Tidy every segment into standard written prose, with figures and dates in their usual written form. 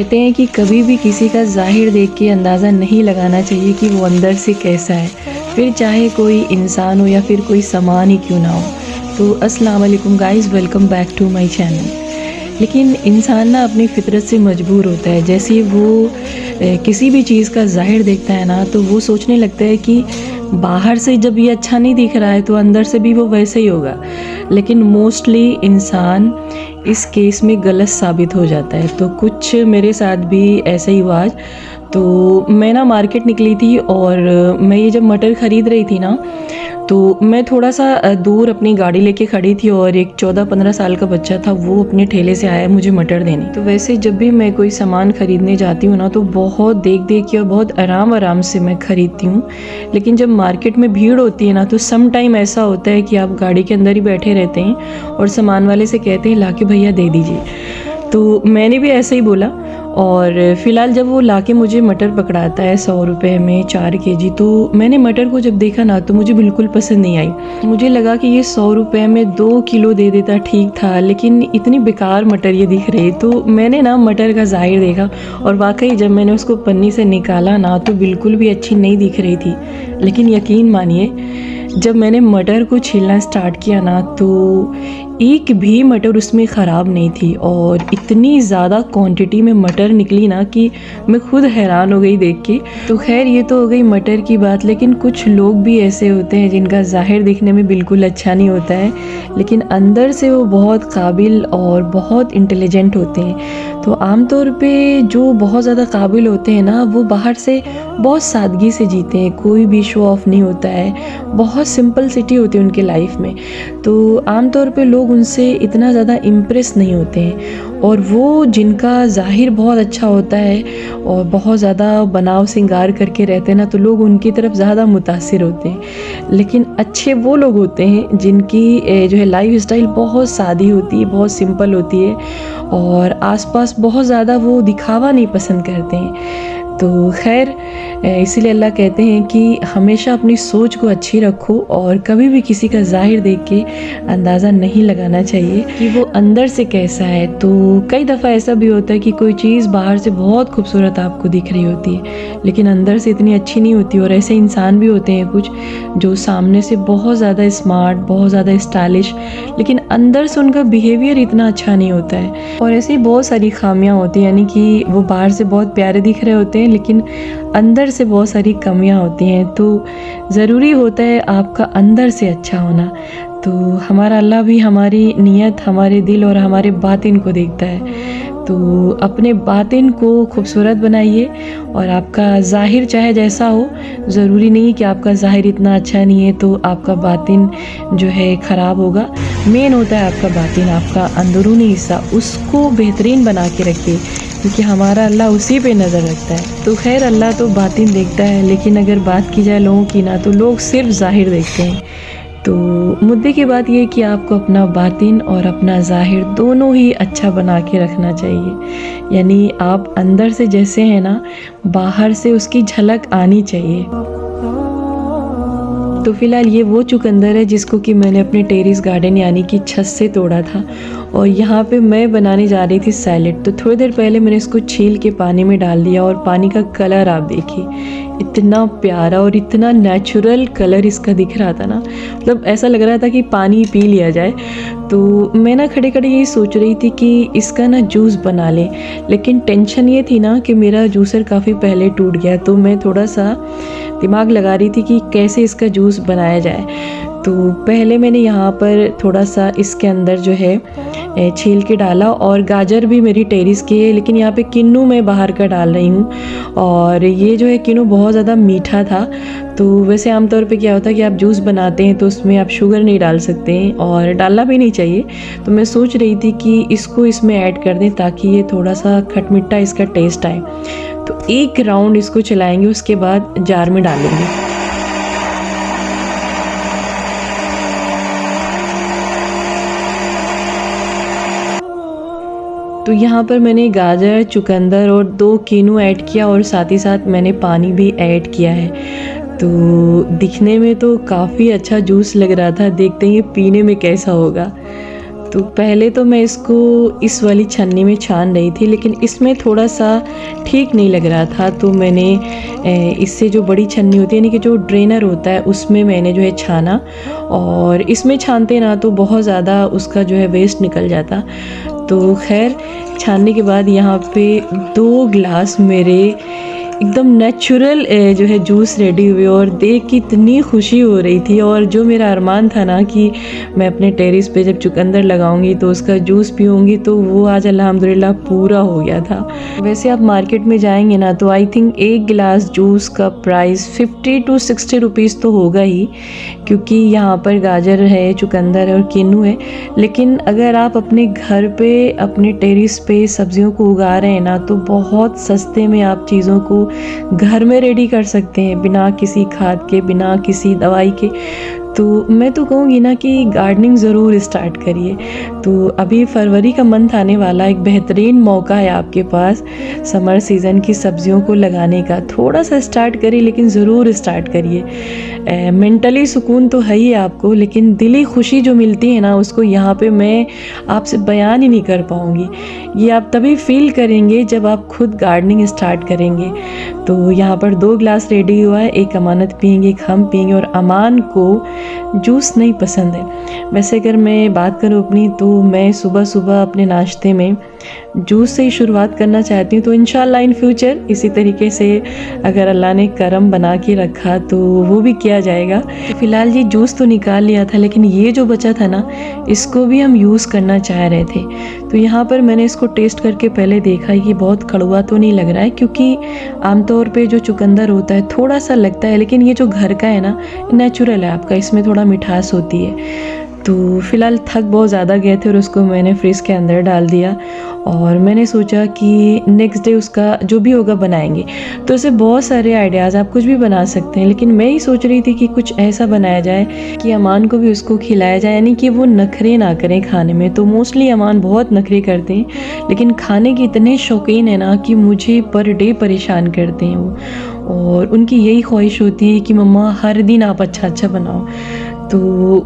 कहते हैं कि कभी भी किसी का ज़ाहिर देख के अंदाज़ा नहीं लगाना चाहिए कि वो अंदर से कैसा है, फिर चाहे कोई इंसान हो या फिर कोई सामान ही क्यों ना हो। तो अस्सलाम वालेकुम guys, welcome back to my channel. लेकिन इंसान ना अपनी फितरत से मजबूर होता है। जैसे वो किसी भी चीज़ का ज़ाहिर देखता है ना, तो वो सोचने लगता है कि बाहर से जब ये अच्छा नहीं दिख रहा है तो अंदर से भी वो वैसे ही होगा। लेकिन मोस्टली इंसान इस केस में गलत साबित हो जाता है। तो कुछ मेरे साथ भी ऐसा ही हुआ आज। तो मैं ना मार्केट निकली थी और मैं ये जब मटर ख़रीद रही थी ना, तो मैं थोड़ा सा दूर अपनी गाड़ी लेके खड़ी थी और एक 14-15 साल का बच्चा था, वो अपने ठेले से आया मुझे मटर देने। तो वैसे जब भी मैं कोई सामान ख़रीदने जाती हूँ ना, तो बहुत देख देख के और बहुत आराम आराम से मैं ख़रीदती हूँ। लेकिन जब मार्केट में भीड़ होती है ना, तो सम टाइम ऐसा होता है कि आप गाड़ी के अंदर ही बैठे रहते हैं और सामान वाले से कहते हैं लाके भैया दे दीजिए। तो मैंने भी ऐसे ही बोला और फ़िलहाल जब वो लाके मुझे मटर पकड़ाता है 100 रुपये में 4 केजी, तो मैंने मटर को जब देखा ना, तो मुझे बिल्कुल पसंद नहीं आई। मुझे लगा कि ये 100 रुपये में 2 किलो दे देता ठीक था, लेकिन इतनी बेकार मटर ये दिख रही। तो मैंने ना मटर का ज़ाहिर देखा और वाकई जब मैंने उसको पन्नी से निकाला ना, तो बिल्कुल भी अच्छी नहीं दिख रही थी। लेकिन यकीन मानिए, जब मैंने मटर को छीलना स्टार्ट किया ना, तो एक भी मटर उसमें ख़राब नहीं थी और इतनी ज़्यादा क्वांटिटी में मटर निकली ना कि मैं खुद हैरान हो गई देख के। तो खैर ये तो हो गई मटर की बात, लेकिन कुछ लोग भी ऐसे होते हैं जिनका ज़ाहिर दिखने में बिल्कुल अच्छा नहीं होता है, लेकिन अंदर से वो बहुत काबिल और बहुत इंटेलिजेंट होते हैं। तो आमतौर पे जो बहुत ज़्यादा काबिल होते हैं ना, वो बाहर से बहुत सादगी से जीते हैं, कोई भी शो ऑफ नहीं होता है, बहुत सिंपल सिटी होती है उनके लाइफ में। तो आमतौर पे लोग उनसे इतना ज़्यादा इम्प्रेस नहीं होते हैं, और वो जिनका ज़ाहिर बहुत अच्छा होता है और बहुत ज़्यादा बनाव सिंगार करके रहते हैं ना, तो लोग उनकी तरफ ज़्यादा मुतासिर होते हैं। लेकिन अच्छे वो लोग होते हैं जिनकी जो है लाइफ स्टाइल बहुत सादी होती है, बहुत सिंपल होती है और आसपास बहुत ज़्यादा वो दिखावा नहीं पसंद करते हैं। तो खैर इसीलिए अल्लाह कहते हैं कि हमेशा अपनी सोच को अच्छी रखो और कभी भी किसी का ज़ाहिर देख के अंदाज़ा नहीं लगाना चाहिए कि वो अंदर से कैसा है। तो कई दफ़ा ऐसा भी होता है कि कोई चीज़ बाहर से बहुत खूबसूरत आपको दिख रही होती है, लेकिन अंदर से इतनी अच्छी नहीं होती। और ऐसे इंसान भी होते हैं कुछ जो सामने से बहुत ज़्यादा स्मार्ट, बहुत ज़्यादा स्टाइलिश, लेकिन अंदर से उनका बिहेवियर इतना अच्छा नहीं होता है। और ऐसी बहुत सारी खामियां होती हैं, यानी कि वो बाहर से बहुत प्यारे दिख रहे होते हैं लेकिन अंदर से बहुत सारी कमियां होती हैं। तो ज़रूरी होता है आपका अंदर से अच्छा होना। तो हमारा अल्लाह भी हमारी नीयत, हमारे दिल और हमारे बातिन को देखता है। तो अपने बातिन को खूबसूरत बनाइए और आपका ज़ाहिर चाहे जैसा हो, ज़रूरी नहीं कि आपका ज़ाहिर इतना अच्छा नहीं है तो आपका बातिन जो है ख़राब होगा। मेन होता है आपका बातिन, आपका अंदरूनी हिस्सा, उसको बेहतरीन बना के रखिए, क्योंकि हमारा अल्लाह उसी पे नज़र रखता है। तो खैर अल्लाह तो बातिन देखता है, लेकिन अगर बात की जाए लोगों की ना, तो लोग सिर्फ ज़ाहिर देखते हैं। तो मुद्दे की बात ये है कि आपको अपना बातिन और अपना ज़ाहिर दोनों ही अच्छा बना के रखना चाहिए। यानी आप अंदर से जैसे हैं ना, बाहर से उसकी झलक आनी चाहिए। तो फ़िलहाल ये वो चुकंदर है जिसको कि मैंने अपने टेरेस गार्डन यानी कि छत से तोड़ा था, और यहाँ पे मैं बनाने जा रही थी सैलेड। तो थोड़ी देर पहले मैंने इसको छील के पानी में डाल दिया और पानी का कलर आप देखिए, इतना प्यारा और इतना नेचुरल कलर इसका दिख रहा था ना, मतलब ऐसा लग रहा था कि पानी पी लिया जाए। तो मैं ना खड़े खड़े यही सोच रही थी कि इसका ना जूस बना लें, लेकिन टेंशन ये थी ना कि मेरा जूसर काफ़ी पहले टूट गया। तो मैं थोड़ा सा दिमाग लगा रही थी कि कैसे इसका जूस बनाया जाए। तो पहले मैंने यहाँ पर थोड़ा सा इसके अंदर जो है छील के डाला, और गाजर भी मेरी टेरेस की है, लेकिन यहाँ पे किन्नू मैं बाहर का डाल रही हूँ। और ये जो है किन्नू बहुत ज़्यादा मीठा था। तो वैसे आमतौर पे क्या होता है कि आप जूस बनाते हैं तो उसमें आप शुगर नहीं डाल सकते हैं और डालना भी नहीं चाहिए। तो मैं सोच रही थी कि इसको इसमें ऐड कर दें ताकि ये थोड़ा सा खटमिठा इसका टेस्ट आए। तो एक राउंड इसको चलाएंगे, उसके बाद जार में डालेंगे। तो यहाँ पर मैंने गाजर, चुकंदर और 2 कीनू ऐड किया और साथ ही साथ मैंने पानी भी ऐड किया है। तो दिखने में तो काफ़ी अच्छा जूस लग रहा था, देखते हैं ये पीने में कैसा होगा। तो पहले तो मैं इसको इस वाली छन्नी में छान रही थी, लेकिन इसमें थोड़ा सा ठीक नहीं लग रहा था, तो मैंने इससे जो बड़ी छन्नी होती है यानी कि जो ड्रेनर होता है उसमें मैंने जो है छाना। और इसमें छानते ना तो बहुत ज़्यादा उसका जो है वेस्ट निकल जाता। तो खैर छानने के बाद यहाँ पे 2 ग्लास मेरे एकदम नेचुरल जो है जूस रेडी हुए, और देख के इतनी खुशी हो रही थी। और जो मेरा अरमान था ना कि मैं अपने टेरेस पे जब चुकंदर लगाऊंगी तो उसका जूस पीऊंगी, तो वो आज अल्हम्दुलिल्लाह पूरा हो गया था। वैसे आप मार्केट में जाएंगे ना तो आई थिंक 1 गिलास जूस का प्राइस 50 to 60 रुपीज़ तो होगा ही, क्योंकि यहाँ पर गाजर है, चुकंदर है और किन्नू है। लेकिन अगर आप अपने घर पे अपने टेरेस पे सब्जियों को उगा रहे हैं ना तो बहुत सस्ते में आप चीज़ों को घर में रेडी कर सकते हैं, बिना किसी खाद के, बिना किसी दवाई के। तो मैं तो कहूँगी ना कि गार्डनिंग ज़रूर स्टार्ट करिए। तो अभी फरवरी का मंथ आने वाला, एक बेहतरीन मौका है आपके पास समर सीज़न की सब्जियों को लगाने का। थोड़ा सा स्टार्ट करिए, लेकिन ज़रूर स्टार्ट करिए। मेंटली सुकून तो है ही आपको, लेकिन दिली खुशी जो मिलती है ना उसको यहाँ पे मैं आपसे बयान ही नहीं कर पाऊँगी। ये आप तभी फील करेंगे जब आप खुद गार्डनिंग स्टार्ट करेंगे। तो यहाँ पर 2 ग्लास रेडी हुआ है, एक अमानत पियेंगे, एक हम पियेंगे। और अमान को जूस नहीं पसंद है। वैसे अगर मैं बात करूँ अपनी, तो मैं सुबह सुबह अपने नाश्ते में जूस से ही शुरुआत करना चाहती हूँ। तो इंशाल्लाह इन फ्यूचर इसी तरीके से अगर अल्लाह ने करम बना के रखा तो वो भी किया जाएगा। तो फ़िलहाल ये जूस तो निकाल लिया था, लेकिन ये जो बचा था ना इसको भी हम यूज़ करना चाह रहे थे। तो यहाँ पर मैंने इसको टेस्ट करके पहले देखा है कि बहुत कड़वा तो नहीं लग रहा है, क्योंकि आमतौर पे जो चुकंदर होता है थोड़ा सा लगता है, लेकिन ये जो घर का है ना नेचुरल है आपका, इसमें थोड़ा मिठास होती है। तो फ़िलहाल थक बहुत ज़्यादा गए थे और उसको मैंने फ्रिज के अंदर डाल दिया, और मैंने सोचा कि नेक्स्ट डे उसका जो भी होगा बनाएंगे। तो ऐसे बहुत सारे आइडियाज़, आप कुछ भी बना सकते हैं, लेकिन मैं ही सोच रही थी कि कुछ ऐसा बनाया जाए कि अमान को भी उसको खिलाया जाए, यानी कि वो नखरे ना करें खाने में। तो मोस्टली अमान बहुत नखरे करते हैं, लेकिन खाने के इतने शौकीन है ना कि मुझे पर डे परेशान करते हैं वो। और उनकी यही ख्वाहिश होती है कि मम्मा हर दिन आप अच्छा अच्छा बनाओ। तो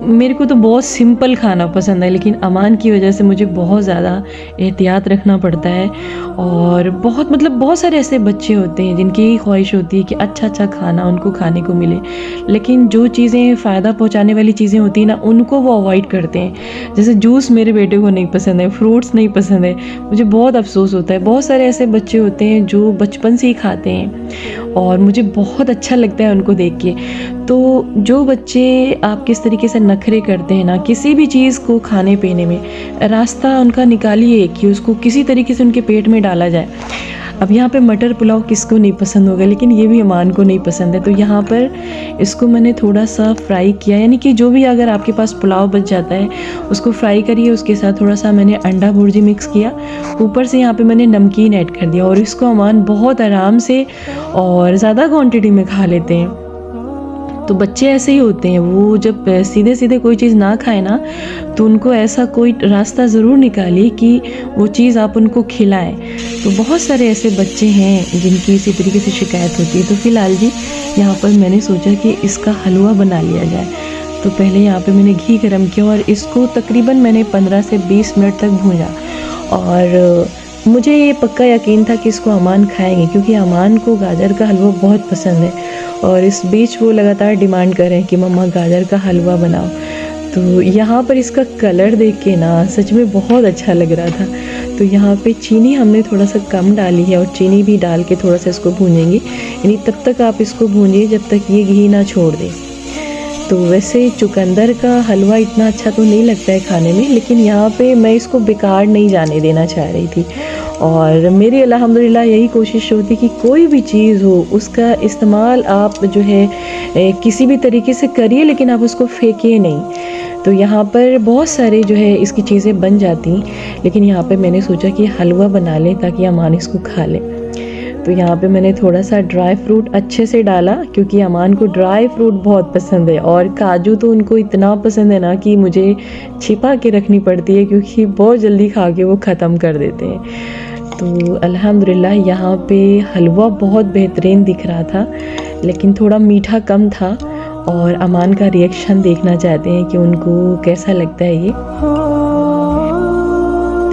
मेरे को तो बहुत सिंपल खाना पसंद है, लेकिन अमान की वजह से मुझे बहुत ज़्यादा एहतियात रखना पड़ता है। और बहुत सारे ऐसे बच्चे होते हैं जिनकी यही ख्वाहिश होती है कि अच्छा अच्छा खाना उनको खाने को मिले, लेकिन जो चीज़ें फ़ायदा पहुंचाने वाली चीज़ें होती हैं ना उनको वो अवॉइड करते हैं। जैसे जूस मेरे बेटे को नहीं पसंद है, फ्रूट्स नहीं पसंद है, मुझे बहुत अफसोस होता है। बहुत सारे ऐसे बच्चे होते हैं जो बचपन से ही खाते हैं और मुझे बहुत अच्छा लगता है उनको देख के। तो जो बच्चे आप किस तरीके से नखरे करते हैं ना किसी भी चीज़ को खाने पीने में, रास्ता उनका निकालिए कि उसको किसी तरीके से उनके पेट में डाला जाए। अब यहाँ पे मटर पुलाव किसको नहीं पसंद होगा, लेकिन ये भी अमान को नहीं पसंद है। तो यहाँ पर इसको मैंने थोड़ा सा फ्राई किया, यानी कि जो भी अगर आपके पास पुलाव बच जाता है उसको फ्राई करिए। उसके साथ थोड़ा सा मैंने अंडा भुर्जी मिक्स किया, ऊपर से यहाँ पे मैंने नमकीन ऐड कर दिया, और इसको अमान बहुत आराम से और ज़्यादा क्वांटिटी में खा लेते हैं। तो बच्चे ऐसे ही होते हैं, वो जब सीधे सीधे कोई चीज़ ना खाए ना तो उनको ऐसा कोई रास्ता ज़रूर निकालिए कि वो चीज़ आप उनको खिलाएं। तो बहुत सारे ऐसे बच्चे हैं जिनकी इसी तरीके से शिकायत होती है। तो फ़िलहाल जी यहाँ पर मैंने सोचा कि इसका हलवा बना लिया जाए। तो पहले यहाँ पे मैंने घी गरम किया और इसको तकरीबन मैंने 15 से 20 मिनट तक भूना, और मुझे ये पक्का यकीन था कि इसको अमान खाएंगे, क्योंकि अमान को गाजर का हलवा बहुत पसंद है। और इस बीच वो लगातार डिमांड कर रहे हैं कि मम्मा गाजर का हलवा बनाओ। तो यहाँ पर इसका कलर देख के ना सच में बहुत अच्छा लग रहा था। तो यहाँ पे चीनी हमने थोड़ा सा कम डाली है, और चीनी भी डाल के थोड़ा सा इसको भूनेंगे, यानी तब तक आप इसको भूनिए जब तक ये घी ना छोड़ दे। तो वैसे चुकंदर का हलवा इतना अच्छा तो नहीं लगता है खाने में, लेकिन यहाँ पे मैं इसको बेकार नहीं जाने देना चाह रही थी। और मेरी अल्हम्दुलिल्लाह यही कोशिश होती कि कोई भी चीज़ हो उसका इस्तेमाल आप जो है किसी भी तरीके से करिए, लेकिन आप उसको फेंकिए नहीं। तो यहाँ पर बहुत सारे जो है इसकी चीज़ें बन जाती, लेकिन यहाँ पे मैंने सोचा कि हलवा बना लें ताकि अमान इसको खा लें। तो यहाँ पे मैंने थोड़ा सा ड्राई फ्रूट अच्छे से डाला, क्योंकि अमान को ड्राई फ्रूट बहुत पसंद है, और काजू तो उनको इतना पसंद है ना कि मुझे छिपा के रखनी पड़ती है, क्योंकि बहुत जल्दी खा के वो ख़त्म कर देते हैं। तो अल्हम्दुलिल्लाह यहाँ पे हलवा बहुत बेहतरीन दिख रहा था, लेकिन थोड़ा मीठा कम था, और अमान का रिएक्शन देखना चाहते हैं कि उनको कैसा लगता है ये।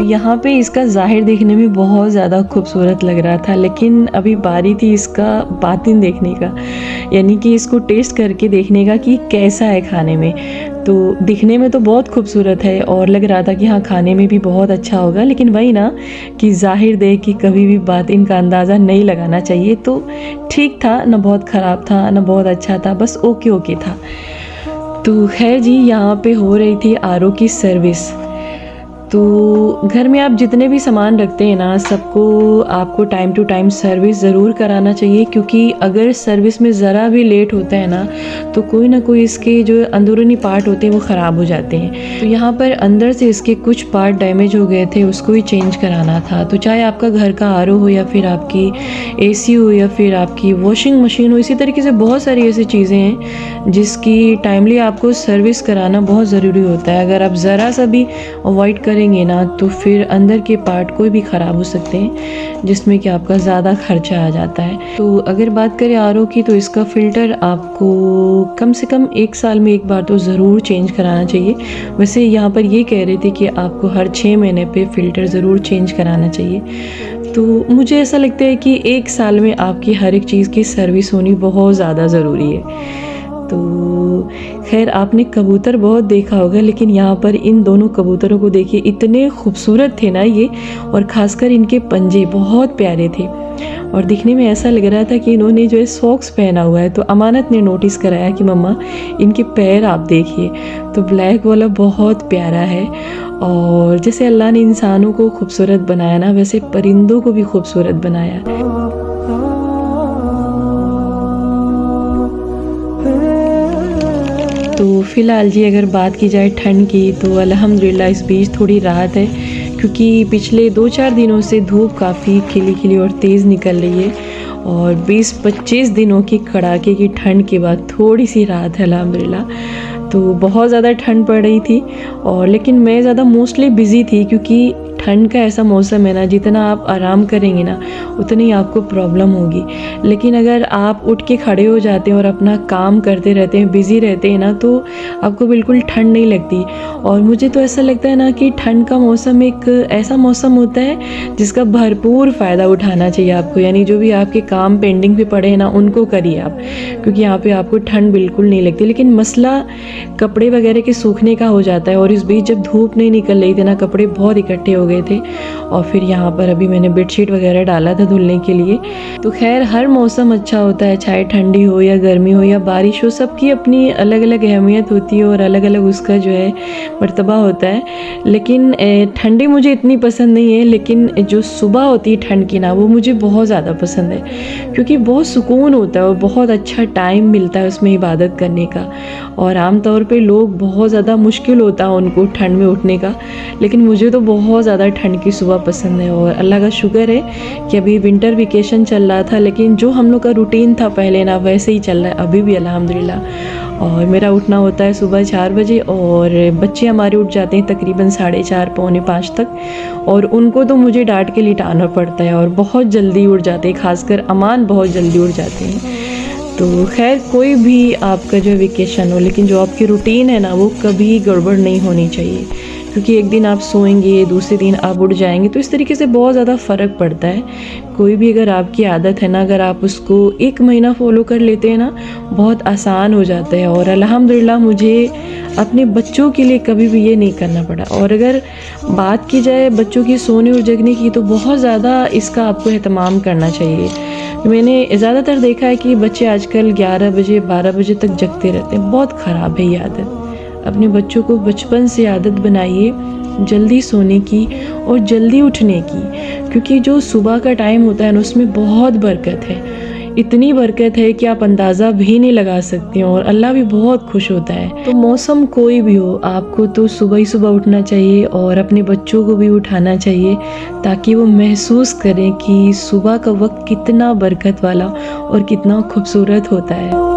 तो यहाँ पे इसका ज़ाहिर देखने में बहुत ज़्यादा खूबसूरत लग रहा था, लेकिन अभी बारी थी इसका बातिन देखने का, यानी कि इसको टेस्ट करके देखने का कि कैसा है खाने में। तो दिखने में तो बहुत खूबसूरत है और लग रहा था कि हाँ खाने में भी बहुत अच्छा होगा, लेकिन वही ना कि ज़ाहिर देख के कभी भी बातिन का अंदाज़ा नहीं लगाना चाहिए। तो ठीक था, ना बहुत ख़राब था ना बहुत अच्छा था, बस ओके ओके था। तो खैर जी, यहाँ पे हो रही थी आरओ की सर्विस। तो घर में आप जितने भी सामान रखते हैं ना, सबको आपको टाइम टू टाइम सर्विस ज़रूर कराना चाहिए, क्योंकि अगर सर्विस में ज़रा भी लेट होता है ना तो कोई ना कोई इसके जो अंदरूनी पार्ट होते हैं वो ख़राब हो जाते हैं। तो यहाँ पर अंदर से इसके कुछ पार्ट डैमेज हो गए थे, उसको ही चेंज कराना था। तो चाहे आपका घर का आरओ हो या फिर आपकी एसी हो या फिर आपकी वॉशिंग मशीन हो, इसी तरीके से बहुत सारी ऐसी चीज़ें हैं जिसकी टाइमली आपको सर्विस कराना बहुत ज़रूरी होता है। अगर आप ज़रा सा भी अवॉइड करेंगे ना तो फिर अंदर के पार्ट कोई भी ख़राब हो सकते हैं, जिसमें कि आपका ज़्यादा खर्चा आ जाता है। तो अगर बात करें आरओ की, तो इसका फ़िल्टर आपको कम से कम 1 साल में एक बार तो ज़रूर चेंज कराना चाहिए। वैसे यहाँ पर ये कह रहे थे कि आपको हर 6 महीने पे फ़िल्टर ज़रूर चेंज कराना चाहिए। तो मुझे ऐसा लगता है कि 1 साल में आपकी हर एक चीज़ की सर्विस होनी बहुत ज़्यादा ज़रूरी है। तो खैर, आपने कबूतर बहुत देखा होगा, लेकिन यहाँ पर इन दोनों कबूतरों को देखिए, इतने खूबसूरत थे ना ये, और ख़ासकर इनके पंजे बहुत प्यारे थे और दिखने में ऐसा लग रहा था कि इन्होंने जो है सॉक्स पहना हुआ है। तो अमानत ने नोटिस कराया कि मम्मा इनके पैर आप देखिए, तो ब्लैक वाला बहुत प्यारा है। और जैसे अल्लाह ने इंसानों को खूबसूरत बनाया ना, वैसे परिंदों को भी खूबसूरत बनाया। तो फ़िलहाल जी, अगर बात की जाए ठंड की, तो अल्हम्दुलिल्लाह इस बीच थोड़ी राहत है, क्योंकि पिछले 2-4 दिनों से धूप काफ़ी खिली खिली और तेज़ निकल रही है, और 20-25 दिनों की कड़ाके की ठंड के बाद थोड़ी सी राहत है अल्हम्दुलिल्लाह। तो बहुत ज़्यादा ठंड पड़ रही थी, और लेकिन मैं ज़्यादा मोस्टली बिज़ी थी, क्योंकि ठंड का ऐसा मौसम है ना, जितना आप आराम करेंगे ना उतनी ही आपको प्रॉब्लम होगी। लेकिन अगर आप उठ के खड़े हो जाते हैं और अपना काम करते रहते हैं, बिज़ी रहते हैं ना, तो आपको बिल्कुल ठंड नहीं लगती। और मुझे तो ऐसा लगता है ना कि ठंड का मौसम एक ऐसा मौसम होता है जिसका भरपूर फ़ायदा उठाना चाहिए आपको। यानी जो भी आपके काम पेंडिंग पे पड़े हैं ना, उनको करिए आप, क्योंकि यहाँ पे आपको ठंड बिल्कुल नहीं लगती। लेकिन मसला कपड़े वगैरह के सूखने का हो जाता है, और इस बीच जब धूप नहीं निकल रही थी ना, कपड़े बहुत इकट्ठे हो गए थे, और फिर यहाँ पर अभी मैंने बेडशीट वगैरह डाला था धुलने के लिए। तो खैर, हर मौसम अच्छा होता है, चाहे ठंडी हो या गर्मी हो या बारिश हो, सबकी अपनी अलग अलग अहमियत होती है और अलग अलग उसका जो है मर्तबा होता है। लेकिन ठंडी मुझे इतनी पसंद नहीं है, लेकिन जो सुबह होती है ठंड की ना, वो मुझे बहुत ज़्यादा पसंद है, क्योंकि बहुत सुकून होता है और बहुत अच्छा टाइम मिलता है उसमें इबादत करने का। और आम तौर पे लोग बहुत ज़्यादा मुश्किल होता है उनको ठंड में उठने का, लेकिन मुझे तो बहुत ज़्यादा ठंड की सुबह पसंद है। और अल्लाह का शुक्र है कि अभी विंटर वेकेशन चल रहा था, लेकिन जो हम लोग का रूटीन था पहले ना, वैसे ही चल रहा है अभी भी अल्हम्दुलिल्लाह। और मेरा उठना होता है सुबह 4 बजे, और बच्चे हमारे उठ जाते हैं तकरीबन 4:30 पौने 5 तक, और उनको तो मुझे डांट के लिटाना पड़ता है, और बहुत जल्दी उठ जाते हैं, खासकर अमान बहुत जल्दी उठ जाते हैं। तो खैर, कोई भी आपका जो वेकेशन हो, लेकिन जो आपकी रूटीन है ना, वो कभी गड़बड़ नहीं होनी चाहिए, क्योंकि एक दिन आप सोएंगे, दूसरे दिन आप उठ जाएंगे, तो इस तरीके से बहुत ज़्यादा फ़र्क पड़ता है। कोई भी अगर आपकी आदत है ना, अगर आप उसको 1 महीना फॉलो कर लेते हैं ना, बहुत आसान हो जाता है। और अल्हम्दुलिल्लाह मुझे अपने बच्चों के लिए कभी भी ये नहीं करना पड़ा। और अगर बात की जाए बच्चों की सोने और जगने की, तो बहुत ज़्यादा इसका आपको एहतमाम करना चाहिए। मैंने ज़्यादातर देखा है कि बच्चे आजकल 11 बजे 12 बजे तक जगते रहते हैं, बहुत ख़राब है ये आदत। अपने बच्चों को बचपन से आदत बनाइए जल्दी सोने की और जल्दी उठने की, क्योंकि जो सुबह का टाइम होता है ना, उसमें बहुत बरकत है, इतनी बरकत है कि आप अंदाज़ा भी नहीं लगा सकते हो, और अल्लाह भी बहुत खुश होता है। तो मौसम कोई भी हो, आपको तो सुबह ही सुबह उठना चाहिए और अपने बच्चों को भी उठाना चाहिए, ताकि वो महसूस करें कि सुबह का वक्त कितना बरकत वाला और कितना खूबसूरत होता है।